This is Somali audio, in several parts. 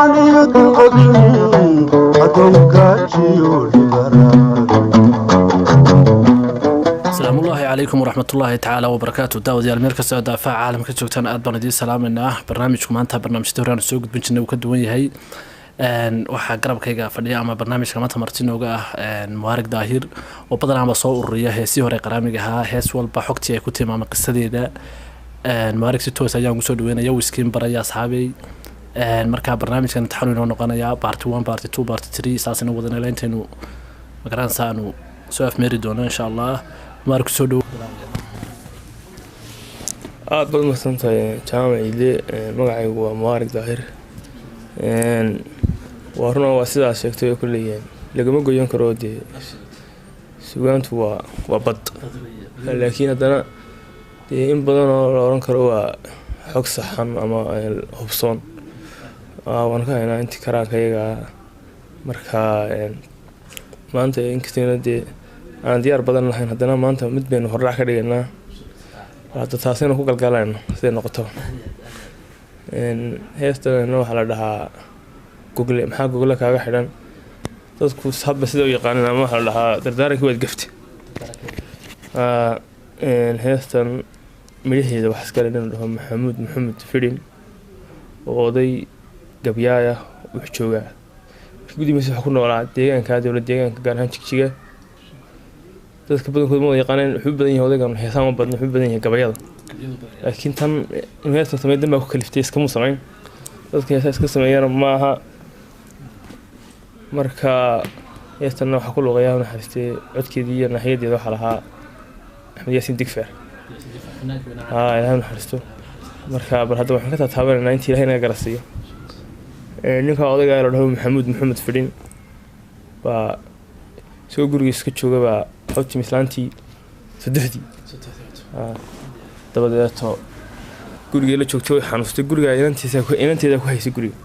عنيد القبل أدوم كاتشيو السلام الله عليكم ورحمة الله تعالى وبركاته. داود يا المركز دافع عالم كجوجتان aad baan idin salaameynaa. barnaamijku maanta barnaamijka horaan soo gudbinay uu ka duwan yahay waxa garabkayga fadhiya ama barnaamijka maanta martinooga ah Mubarak Daahir oo badanaa soo ururiya heesii hore qaraamiga ahaa hees walba xogtii ay ku timaamay qisadeeda Mubarak si toos ayaan ugu soo dhaweynaya wiskiin baraya asxaabay marka barnaamijkan taxanuun inoo noqonaya part 1 part 2 part 3 saasina wadana leentaynu magaran saanu soo afmeeri doona insha Allah. Mubarak soo dhaw aad baad mahadsantahay jaamacile magacaygu waa Mubarak Daahir warna waa sidaas sheegtay kulliyan lagama go'yan karo suugaantu waa bad laakiin hadana in badan oo la oran karo waa xog saxan ama hubsoon waan ka haynaa intii karaankayaga marka maanta inkastoo aan diyaar badan lahayn hadana maanta mid baynu hordhac ka dhiganaa waxa taasina ku galgalayno sidee noqoto heestan waxa la dhahaa Google maxaa Google kaaga xidhan dadku sabab sida u yaqaanaan ama waxa la dhahaa dardaaranka wad gafti heestan midhaheeda wax iska leeyahay dhaho Maxamuud Fidin oo oday gabyaaya wuxuu joogaa gudihiisa waxa ku noolaa deegaanka dawladda deegaanka gaar ahaan Jigjiga dadka badankood ma yaqaanaan wuxuu badan yahay odaygan heesaan ma badna wuxuu badan yahay gabayada laakiin tan heestan sameeyay ma ku kaliftay iska musameyn dadka heesaan iska sameeyana ma aha marka heestan waxa ku luqayaa naxariistay codkeedii iyo naxiyadeeda waxa lahaa Axmed Yaasin Digfeer ilaahay naxariisto marka bal hadda waxaan ka taataabanaa intii ilaahay naga garasiyo ninka odayga la dhaho Maxamuud Fidin baa soo gurigiisa ka jooga baa xogtii mislaantii saddexdii dabadeeto guriga la joogto xanuustay guriga inanteeda ku haysay guriga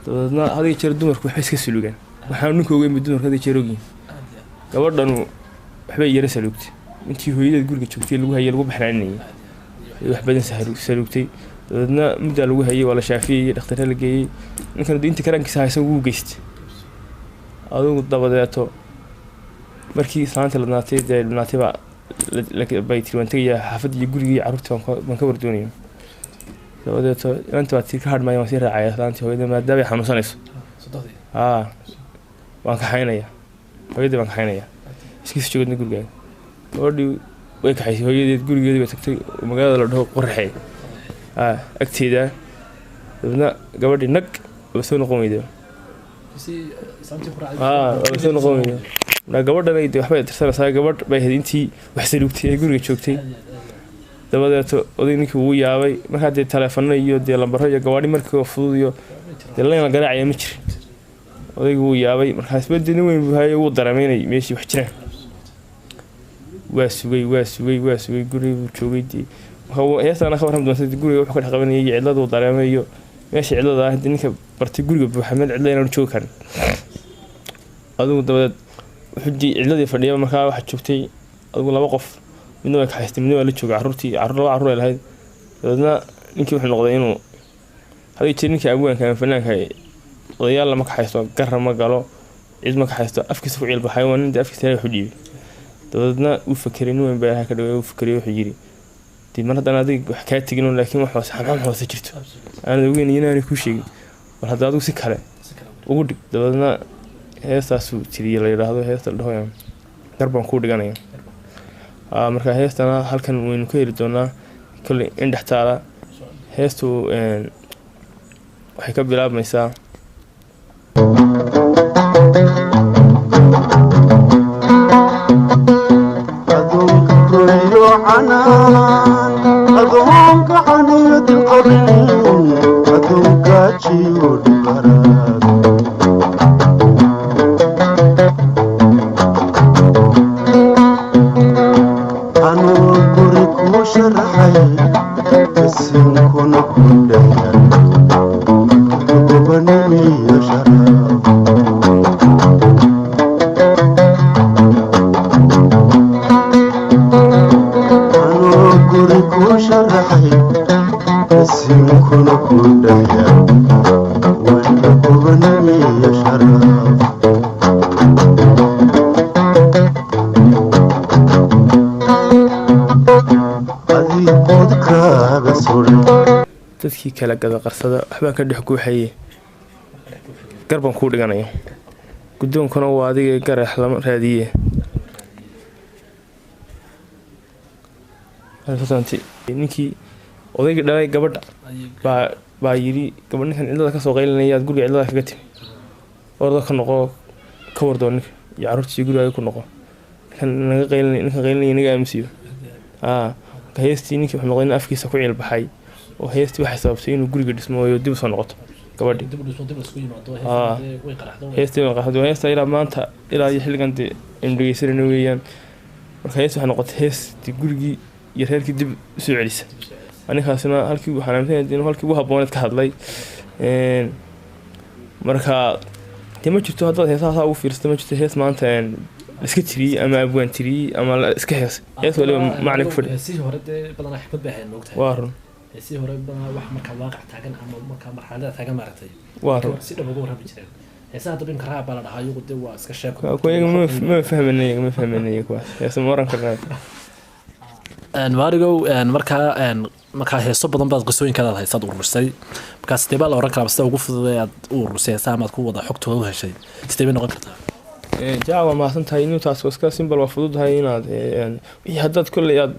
dabadeedna hadii jeer dumarku waxay iska sulugaan waxaan ninku ogeyn dumarka hadii jeer ogin gabadhan waxbay yara salugtay intii hooyadeed guriga joogtay lagu hayay lagu baxnaanayay wax badan salugtay dabadeedna muddo lagu hayay wala shaafiyay dhakhtarka la geeyay ninkan diinta karankiisa haysan uu geystay adigu dabadeeto markii saanta la naatay ba la baytii wantay xaafadii gurigii carruurta baan ka wardoonay dabadeeto inta waad ka hadmay waan si raacay saantii hooyada maadaama xanuunsanayso waan ka haynaya hooyada baan ka haynaya iskiis joogna guriga gabadhii way ka haysay hooyadeed gurigeedii bay tagtay magaalada la dhaho qorxay agteeda dadna gabadhii nag soo noqon weyday soo noqon weyday gabadhan ay waxbay tirsanaysaa gabadh bay hadintii wax salugtay guriga joogtay dabadeeto oday ninkii uu yaabay marka dee telefoonada iyo dee lambaro iyo gawaadhi markii fudud iyo dee la garaacay ma jirin odaygu uu yaabay markaas badina weyn buu hayay uu dareemayay meeshii wax jiraan waa sugay guriga uu joogay heesana ka waran doonta guriga wuxuu ka dhaqabanayay cidlada uu dareemayo meeshii cidlada ah ninka bartay guriga buuxa meel cidla inaan joogi karin adigu dabadeed wuxuu cidladii fadhiya markaa waxa joogtay adigu laba qof midna way ka haystay midna waa la joogay carruur ay lahayd dadna ninkii wuxuu noqday inuu hadii jeer ninkii abwaanka ama fanaanka odayaal lama ka haysto garra ma galo cid ma ka haysto afkiisa ku cilba xayawaan inta afkiisa wuxuu dhiibay dadna uu fakiray inuu baa ka dhaway uu fakiray wuxuu yiri diiman hadana adig wax ka tigin laakiin wax hoose jirto aan ogeyn inaan ku sheegin war hadda adigu si kale ugu dhig dadna heestaasu tiriyay la yiraahdo heesta dhahoyaan garban ku dhiganaya marka heestana halkan waynu ka heli doonaa kulli in dhaxtaala heestu waxay ka bilaabmaysaa أدوك عنيد القبل أدوك جيود براد أنا أقولك وشرحي بس نكون كلنا تقبلني يا شراب شرحي بس يمكن كل يوم gobonimo iyo sharaf adigoodkaaga suray dadkii kala gada qarsada waxbaa ka dhex guuxaye garban kuu dhiganayo guddoonkuna waa adiga garax lama raadiye ninkii odaygii dhalay gabadha baa yidhi gabadh ninkan cidlada kasoo qaylinayaad guriga cidlada kaga timi orda ka noqo ka wardoo ninka iyo carruurtiisi guriga ku noqo ninkan qaylinaya naga aamusiyo marka heestii ninkii wuxuu noqday in afkiisa ku ciilbaxay oo heestii waxay sababtay inuu guriga dhismooyo dib usoo noqoto gabadhii heesta ilaa maanta ilaa iyo xilligan dee aynu dhegeysanayno weeyaan marka heest waxay noqotay heestii gurigii iyo reerkii dib usoo celisa ninkaasina halkii waxaan aaminsanaya inuu halkii ugu habbooneed ka hadlay marka dee ma jirto haddaad heesaha ugu fiirsata ma jirto hees maanta iska tiriyey ama abwaan tiriyey ama iska hees waliba macna ku fadhi waa run waa run ma fahmanay kuwaas heesa ma oran karnaa maarigow markaa heeso badan baad qisooyinkaadaad haysaad ururisay markaa sidee baa la oran karaa sida ugu fududay aad u ururisay heesaha amaad ku wada xogtooda u heshay sidee bay noqon kartaa jaac waa mahadsan tahay inuu taas iska simbal waa fududahay inaad wixii haddaad kolley aad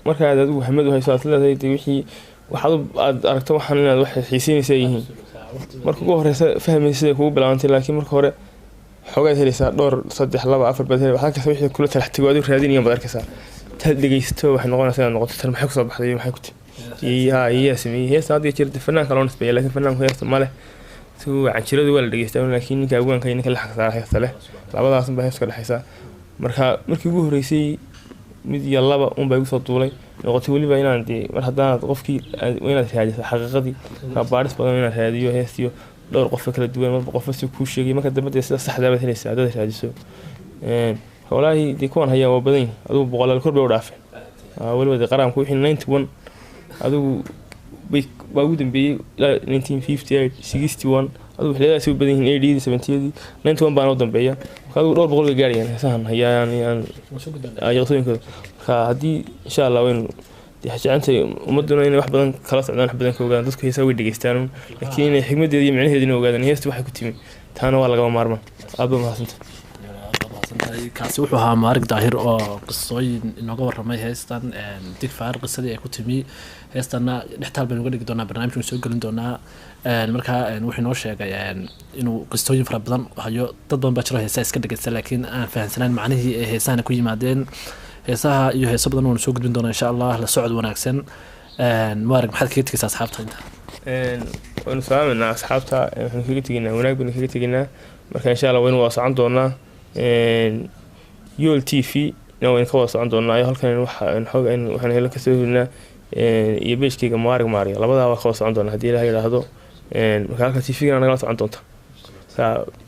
markaad adigu hamad u hayso aad leedahay dee wixii waxaad aad aragto waxaan inaad wax xiiseynaysa yihiin marka ugu horeysa fahmaysa siday kugu bilaabantay laakiin marka hore xoogaad helaysaa dhowr 3 2 4 baad helaysaa waxaa kasta wixii kula talax tago adigu raadinayaan baad arkaysaa taad dhegeysto waxay noqonaysaa inaad noqoto tan maxay ku soo baxday maxay ku timi iyo sameeyay heesta hadda jirta fanaanka loo nisbeeyay laakiin fanaanku heesta ma leh soo canjiradu waa la dhageystaa laakiin ninka abwaanka ninka la xaqsaa heesta leh labadaas baa heesta ka dhaxaysa markii ugu horeysay mid iyo laba un bay soo duulay noqotay waliba inaan mar haddaan qofkii inaad raadiso xaqiiqadii ka baaris badan inaad raadiyo heestiyo dhowr qof kala duwan marba qof si ku sheegay marka dambe sida saxda ah helaysaa dad raadiso والله دي كون هيا وبدين أدو بقول الكل بيودافع ولا بدي قرام كوي حين 91 أدو بيودن بي 1958 61 أدو حلاه سوي بدين 80 70 91 بانو دم بيا أدو دور بقول الجاري يعني سهل هيا يعني يغسلين كذا فهدي إن شاء الله وين دي حاجة أنت ومدنا إنه واحد بدن خلاص عندنا واحد بدن كوجان تذكر يسوي دقيقتين لكن الحكمة دي معناها هذي نوجان هي استوى حكتيمي تانا ولا جوا مارما أبو ما حسنت kaasi wuxuu ahaa maarig daahir oo qisooyin inooga warramay heestan digfaar qisadii ay ku timi heestanna dhextaal baynu uga dhigi doonaa barnaamijkan soo gelin doonaa markaa wuxuu inoo sheegay inuu qisooyin fara badan hayo dad badan baa jiro heesaha iska dhegeysta laakiin aan fahansanaan macnihii ay heesahana ku yimaadeen heesaha iyo heeso badan waanu soo gudbin doonaa insha allah la socod wanaagsan maarig maxaad kaga tegaysaa asxaabta inta waanu salaameynaa asxaabta waxaanu kaga tegaynaa wanaag baynu kaga tegaynaa marka insha allah waynu waa socon doonaa يول تي في نوين كواس عندنا أي هالكن وحنا هلا كسبنا يبيش كي ماري لبضها وخواص عندنا هدي له هي هذا مكان تي في أنا غلط عندنا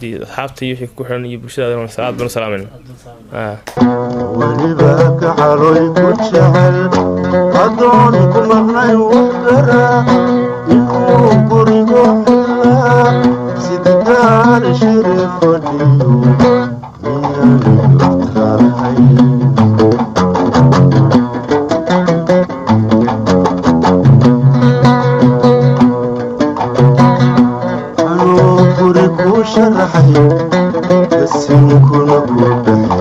دي حابتي يحكي كحرن يبرش هذا سلام بن سلامنا ولباك عروي كتشعل أدونكم أغنى وفرا يكون قريبو حلا سيدتان شريف وديو شرحي بس يمكن أقول